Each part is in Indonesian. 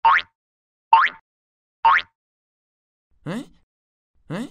Eh? Eh?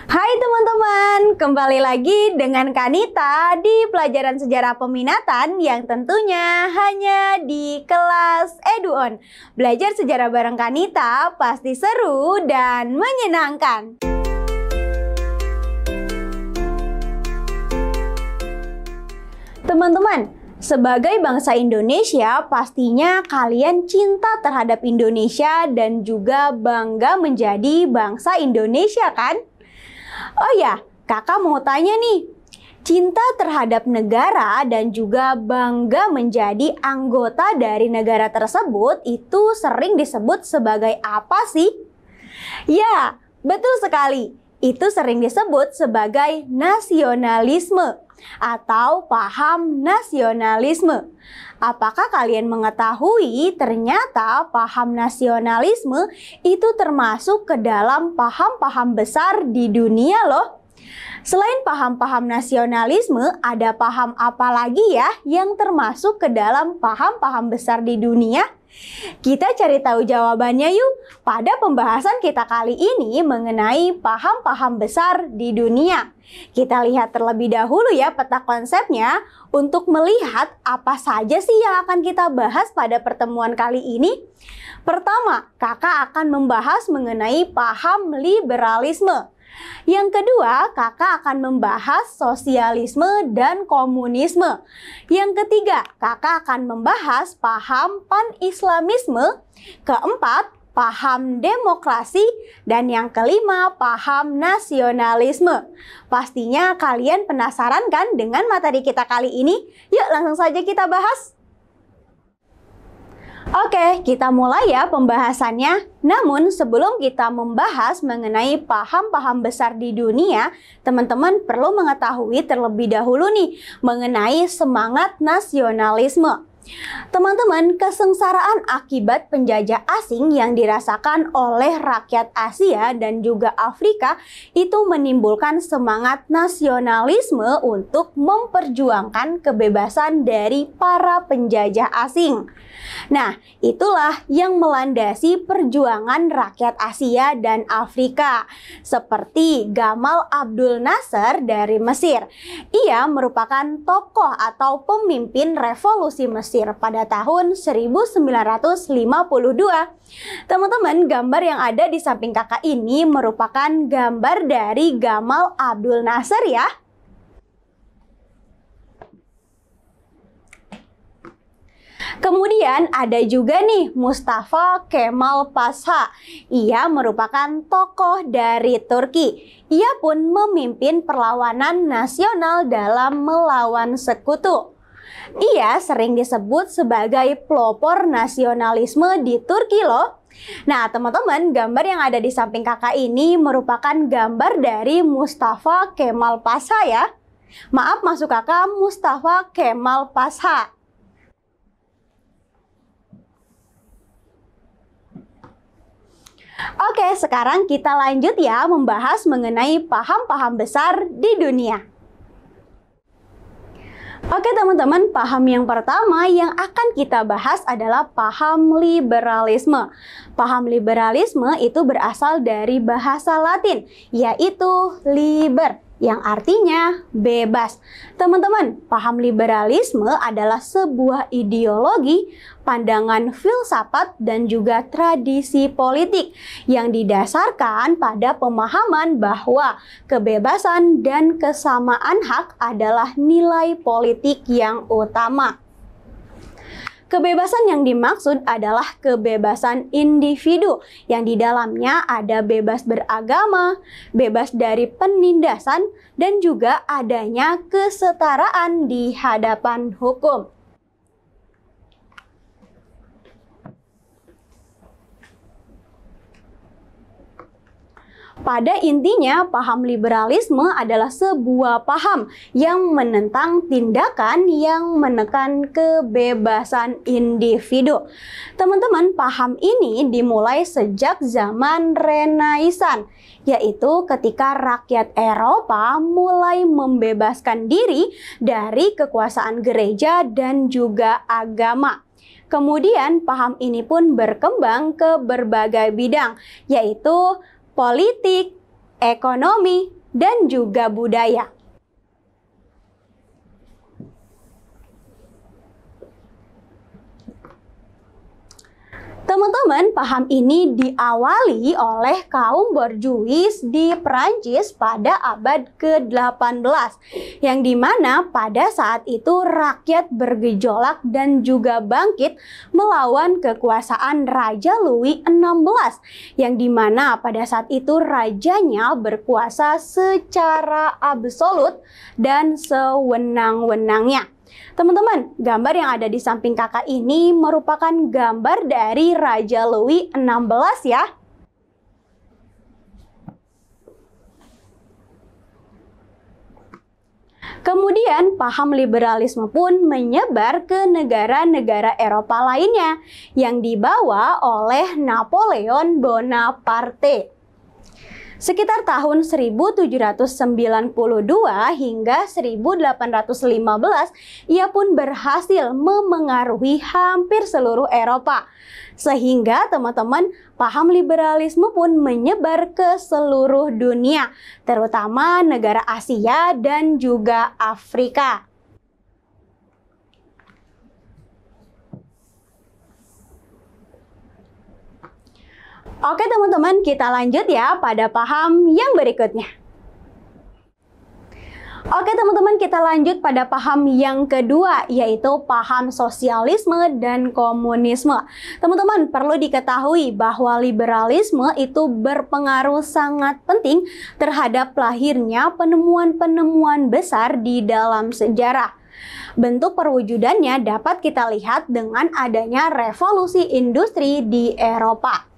Hai teman-teman, kembali lagi dengan Kanita di pelajaran sejarah peminatan yang tentunya hanya di kelas EduOn. Belajar sejarah bareng Kanita pasti seru dan menyenangkan. Teman-teman, sebagai bangsa Indonesia, pastinya kalian cinta terhadap Indonesia dan juga bangga menjadi bangsa Indonesia kan? Oh ya, kakak mau tanya nih, cinta terhadap negara dan juga bangga menjadi anggota dari negara tersebut itu sering disebut sebagai apa sih? Ya, betul sekali. Itu sering disebut sebagai nasionalisme atau paham nasionalisme. Apakah kalian mengetahui ternyata paham nasionalisme itu termasuk ke dalam paham-paham besar di dunia loh? Selain paham-paham nasionalisme, ada paham apa lagi ya yang termasuk ke dalam paham-paham besar di dunia? Kita cari tahu jawabannya yuk pada pembahasan kita kali ini mengenai paham-paham besar di dunia. Kita lihat terlebih dahulu ya peta konsepnya untuk melihat apa saja sih yang akan kita bahas pada pertemuan kali ini. Pertama, kakak akan membahas mengenai paham liberalisme. Yang kedua, kakak akan membahas sosialisme dan komunisme. Yang ketiga, kakak akan membahas paham pan-islamisme. Keempat, paham demokrasi. Dan yang kelima, paham nasionalisme. Pastinya kalian penasaran kan dengan materi kita kali ini? Yuk langsung saja kita bahas. Oke, kita mulai ya pembahasannya. Namun sebelum kita membahas mengenai paham-paham besar di dunia, teman-teman perlu mengetahui terlebih dahulu nih mengenai semangat nasionalisme. Teman-teman, kesengsaraan akibat penjajah asing yang dirasakan oleh rakyat Asia dan juga Afrika itu menimbulkan semangat nasionalisme untuk memperjuangkan kebebasan dari para penjajah asing. Nah, itulah yang melandasi perjuangan rakyat Asia dan Afrika, seperti Gamal Abdul Nasser dari Mesir. Ia merupakan tokoh atau pemimpin revolusi Mesir pada tahun 1952. Teman-teman, gambar yang ada di samping kakak ini merupakan gambar dari Gamal Abdul Nasser ya. Kemudian ada juga nih Mustafa Kemal Pasha. Ia merupakan tokoh dari Turki. Ia pun memimpin perlawanan nasional dalam melawan sekutu. Ia sering disebut sebagai pelopor nasionalisme di Turki loh. Nah teman-teman, gambar yang ada di samping kakak ini merupakan gambar dari Mustafa Kemal Pasha ya. Maaf masuk kakak, Mustafa Kemal Pasha. Oke, sekarang kita lanjut ya membahas mengenai paham-paham besar di dunia. Oke teman-teman, paham yang pertama yang akan kita bahas adalah paham liberalisme. Paham liberalisme itu berasal dari bahasa Latin, yaitu liber, yang artinya bebas. Teman-teman, paham liberalisme adalah sebuah ideologi, pandangan filsafat, dan juga tradisi politik yang didasarkan pada pemahaman bahwa kebebasan dan kesamaan hak adalah nilai politik yang utama. Kebebasan yang dimaksud adalah kebebasan individu yang di dalamnya ada bebas beragama, bebas dari penindasan, dan juga adanya kesetaraan di hadapan hukum. Pada intinya, paham liberalisme adalah sebuah paham yang menentang tindakan yang menekan kebebasan individu. Teman-teman, paham ini dimulai sejak zaman Renaissance, yaitu ketika rakyat Eropa mulai membebaskan diri dari kekuasaan gereja dan juga agama. Kemudian paham ini pun berkembang ke berbagai bidang, yaitu politik, ekonomi, dan juga budaya. Teman-teman, paham ini diawali oleh kaum borjuis di Perancis pada abad ke-18, yang dimana pada saat itu rakyat bergejolak dan juga bangkit melawan kekuasaan Raja Louis XVI, yang dimana pada saat itu rajanya berkuasa secara absolut dan sewenang-wenangnya. Teman-teman, gambar yang ada di samping kakak ini merupakan gambar dari Raja Louis XVI ya. Kemudian paham liberalisme pun menyebar ke negara-negara Eropa lainnya yang dibawa oleh Napoleon Bonaparte. Sekitar tahun 1792 hingga 1815, ia pun berhasil memengaruhi hampir seluruh Eropa. Sehingga teman-teman, paham liberalisme pun menyebar ke seluruh dunia, terutama negara Asia dan juga Afrika. Oke teman-teman, kita lanjut ya pada paham yang berikutnya. Oke teman-teman, kita lanjut pada paham yang kedua, yaitu paham sosialisme dan komunisme. Teman-teman, perlu diketahui bahwa liberalisme itu berpengaruh sangat penting terhadap lahirnya penemuan-penemuan besar di dalam sejarah. Bentuk perwujudannya dapat kita lihat dengan adanya revolusi industri di Eropa.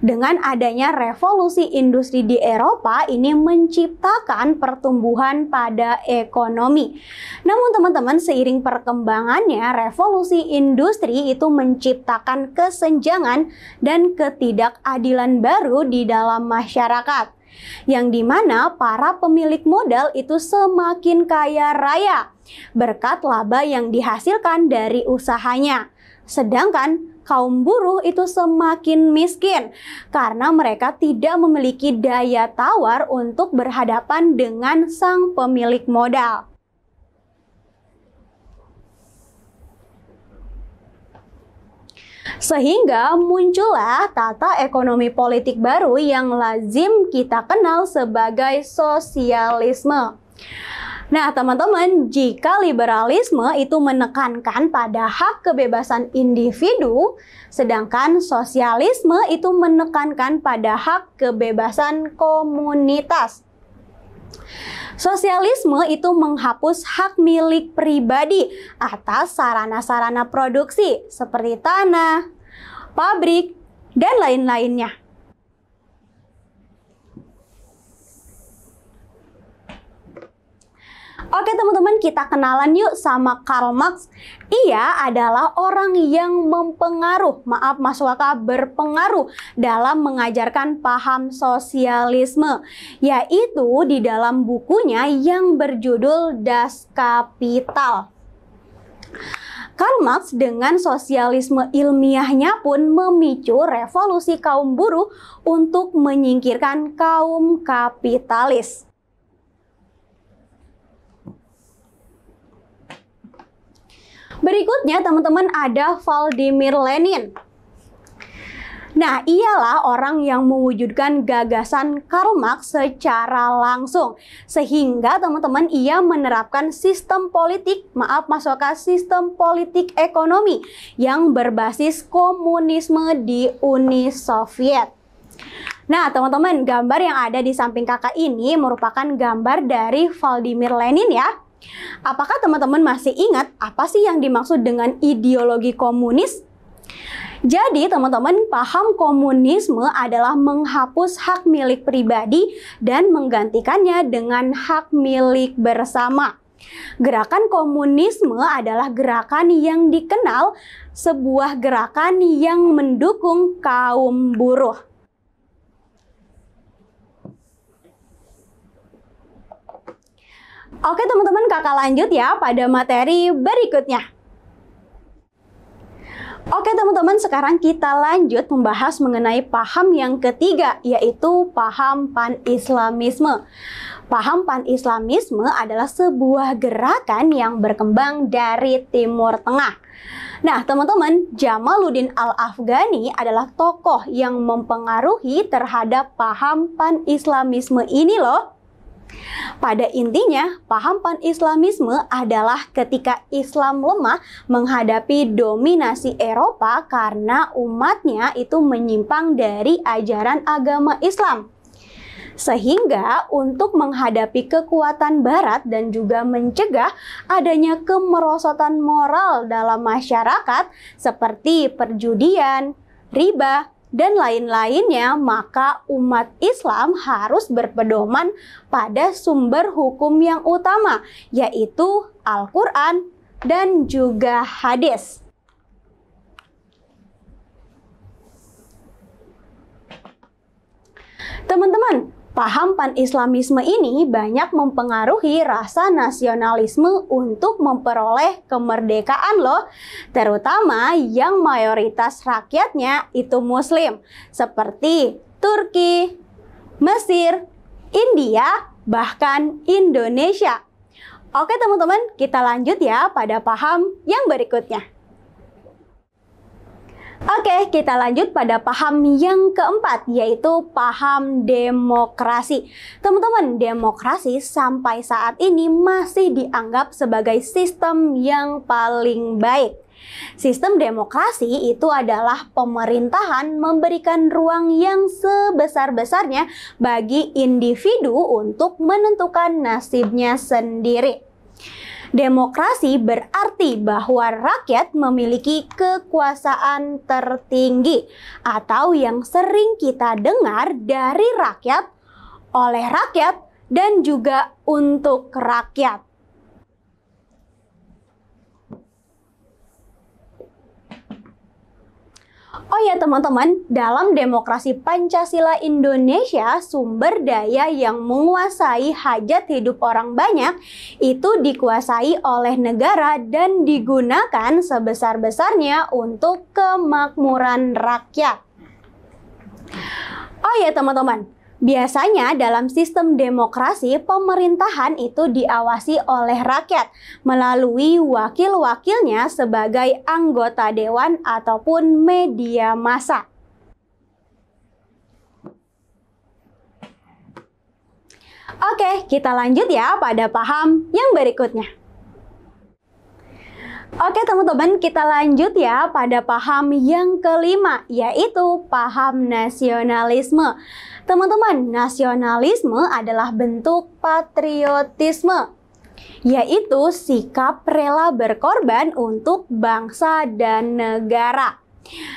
Dengan adanya revolusi industri di Eropa, ini menciptakan pertumbuhan pada ekonomi. Namun teman-teman, seiring perkembangannya, revolusi industri itu menciptakan kesenjangan dan ketidakadilan baru di dalam masyarakat. Yang dimana para pemilik modal itu semakin kaya raya berkat laba yang dihasilkan dari usahanya. Sedangkan kaum buruh itu semakin miskin karena mereka tidak memiliki daya tawar untuk berhadapan dengan sang pemilik modal. Sehingga muncullah tata ekonomi politik baru yang lazim kita kenal sebagai sosialisme. Nah teman-teman, jika liberalisme itu menekankan pada hak kebebasan individu, sedangkan sosialisme itu menekankan pada hak kebebasan komunitas. Sosialisme itu menghapus hak milik pribadi atas sarana-sarana produksi seperti tanah, pabrik, dan lain-lainnya. Oke teman-teman, kita kenalan yuk sama Karl Marx. Ia adalah orang yang berpengaruh dalam mengajarkan paham sosialisme, yaitu di dalam bukunya yang berjudul Das Kapital. Karl Marx dengan sosialisme ilmiahnya pun memicu revolusi kaum buruh untuk menyingkirkan kaum kapitalis. Berikutnya teman-teman ada Vladimir Lenin. Nah, ialah orang yang mewujudkan gagasan Karl Marx secara langsung. Sehingga teman-teman ia menerapkan sistem politik ekonomi yang berbasis komunisme di Uni Soviet. Nah, teman-teman, gambar yang ada di samping kakak ini merupakan gambar dari Vladimir Lenin ya. Apakah teman-teman masih ingat apa sih yang dimaksud dengan ideologi komunis? Jadi teman-teman, paham komunisme adalah menghapus hak milik pribadi dan menggantikannya dengan hak milik bersama. Gerakan komunisme adalah gerakan yang dikenal sebuah gerakan yang mendukung kaum buruh. Oke teman-teman, kakak lanjut ya pada materi berikutnya. Oke teman-teman, sekarang kita lanjut membahas mengenai paham yang ketiga, yaitu paham pan-islamisme. Paham pan-islamisme adalah sebuah gerakan yang berkembang dari Timur Tengah. Nah teman-teman, Jamaluddin Al-Afghani adalah tokoh yang mempengaruhi terhadap paham pan-islamisme ini loh. Pada intinya, paham pan-islamisme adalah ketika Islam lemah menghadapi dominasi Eropa karena umatnya itu menyimpang dari ajaran agama Islam. Sehingga untuk menghadapi kekuatan Barat dan juga mencegah adanya kemerosotan moral dalam masyarakat seperti perjudian, riba, dan lain-lainnya, maka umat Islam harus berpedoman pada sumber hukum yang utama, yaitu Al-Quran dan juga hadis. Teman-teman, paham pan-islamisme ini banyak mempengaruhi rasa nasionalisme untuk memperoleh kemerdekaan loh, terutama yang mayoritas rakyatnya itu muslim, seperti Turki, Mesir, India, bahkan Indonesia. Oke teman-teman, kita lanjut ya pada paham yang berikutnya. Oke, kita lanjut pada paham yang keempat, yaitu paham demokrasi. Teman-teman, demokrasi sampai saat ini masih dianggap sebagai sistem yang paling baik. Sistem demokrasi itu adalah pemerintahan memberikan ruang yang sebesar-besarnya bagi individu untuk menentukan nasibnya sendiri. Demokrasi berarti bahwa rakyat memiliki kekuasaan tertinggi atau yang sering kita dengar dari rakyat, oleh rakyat, dan juga untuk rakyat. Oh ya teman-teman, dalam demokrasi Pancasila Indonesia, sumber daya yang menguasai hajat hidup orang banyak itu dikuasai oleh negara dan digunakan sebesar-besarnya untuk kemakmuran rakyat. Oh ya teman-teman, biasanya dalam sistem demokrasi, pemerintahan itu diawasi oleh rakyat melalui wakil-wakilnya sebagai anggota dewan ataupun media massa. Oke, kita lanjut ya pada paham yang berikutnya. Oke teman-teman, kita lanjut ya pada paham yang kelima, yaitu paham nasionalisme. Teman-teman, nasionalisme adalah bentuk patriotisme, yaitu sikap rela berkorban untuk bangsa dan negara.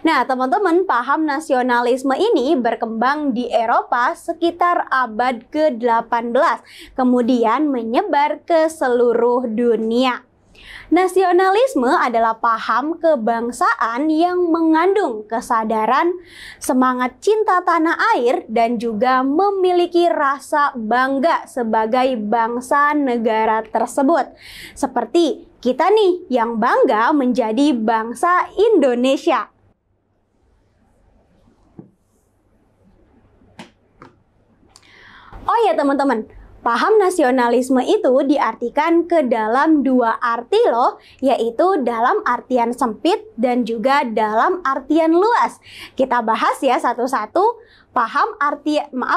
Nah teman-teman, paham nasionalisme ini berkembang di Eropa sekitar abad ke-18, kemudian menyebar ke seluruh dunia. Nasionalisme adalah paham kebangsaan yang mengandung kesadaran, semangat cinta tanah air, dan juga memiliki rasa bangga sebagai bangsa negara tersebut. Seperti kita nih yang bangga menjadi bangsa Indonesia. Oh ya teman-teman, paham nasionalisme itu diartikan ke dalam dua arti loh, yaitu dalam artian sempit dan juga dalam artian luas. Kita bahas ya satu-satu. Paham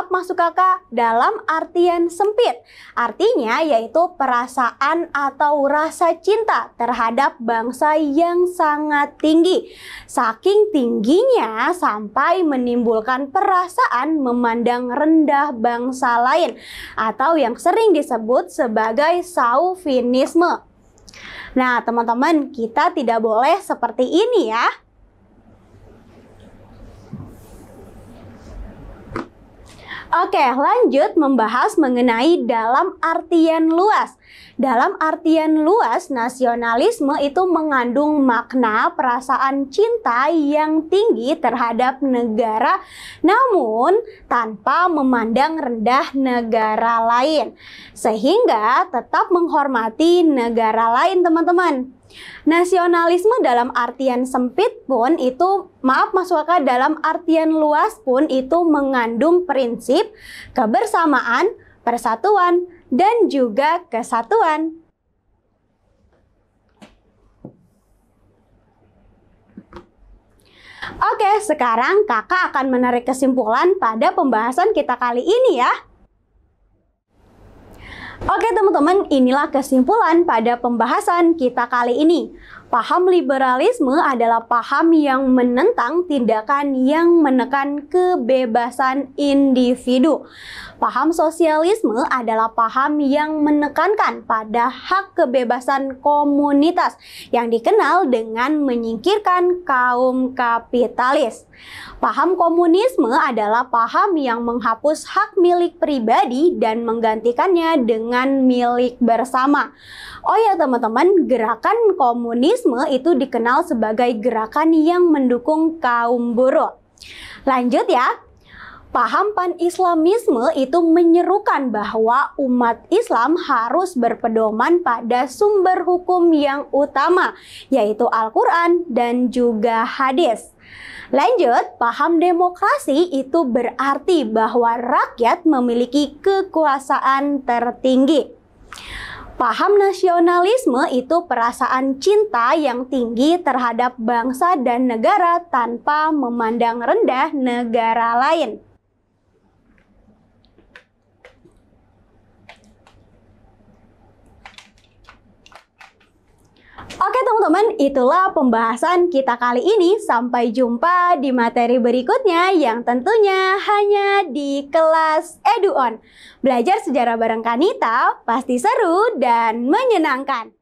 masuk kakak dalam artian sempit. Artinya yaitu perasaan atau rasa cinta terhadap bangsa yang sangat tinggi. Saking tingginya sampai menimbulkan perasaan memandang rendah bangsa lain, atau yang sering disebut sebagai chauvinisme. Nah teman-teman, kita tidak boleh seperti ini ya. Oke, lanjut membahas mengenai dalam artian luas. Dalam artian luas, nasionalisme itu mengandung makna perasaan cinta yang tinggi terhadap negara, namun tanpa memandang rendah negara lain, sehingga tetap menghormati negara lain, teman-teman. Nasionalisme dalam artian sempit pun itu, dalam artian luas pun itu mengandung prinsip kebersamaan, persatuan, dan juga kesatuan. Oke, sekarang kakak akan menarik kesimpulan pada pembahasan kita kali ini ya. Oke teman-teman, inilah kesimpulan pada pembahasan kita kali ini. Paham liberalisme adalah paham yang menentang tindakan yang menekan kebebasan individu. Paham sosialisme adalah paham yang menekankan pada hak kebebasan komunitas yang dikenal dengan menyingkirkan kaum kapitalis. Paham komunisme adalah paham yang menghapus hak milik pribadi dan menggantikannya dengan milik bersama. Oh ya teman-teman, gerakan komunisme itu dikenal sebagai gerakan yang mendukung kaum buruh. Lanjut ya. Paham pan-islamisme itu menyerukan bahwa umat Islam harus berpedoman pada sumber hukum yang utama, yaitu Al-Quran dan juga hadis. Lanjut, paham demokrasi itu berarti bahwa rakyat memiliki kekuasaan tertinggi. Paham nasionalisme itu perasaan cinta yang tinggi terhadap bangsa dan negara tanpa memandang rendah negara lain. Oke teman-teman, itulah pembahasan kita kali ini. Sampai jumpa di materi berikutnya yang tentunya hanya di kelas EduOn. Belajar sejarah bareng Kanita pasti seru dan menyenangkan.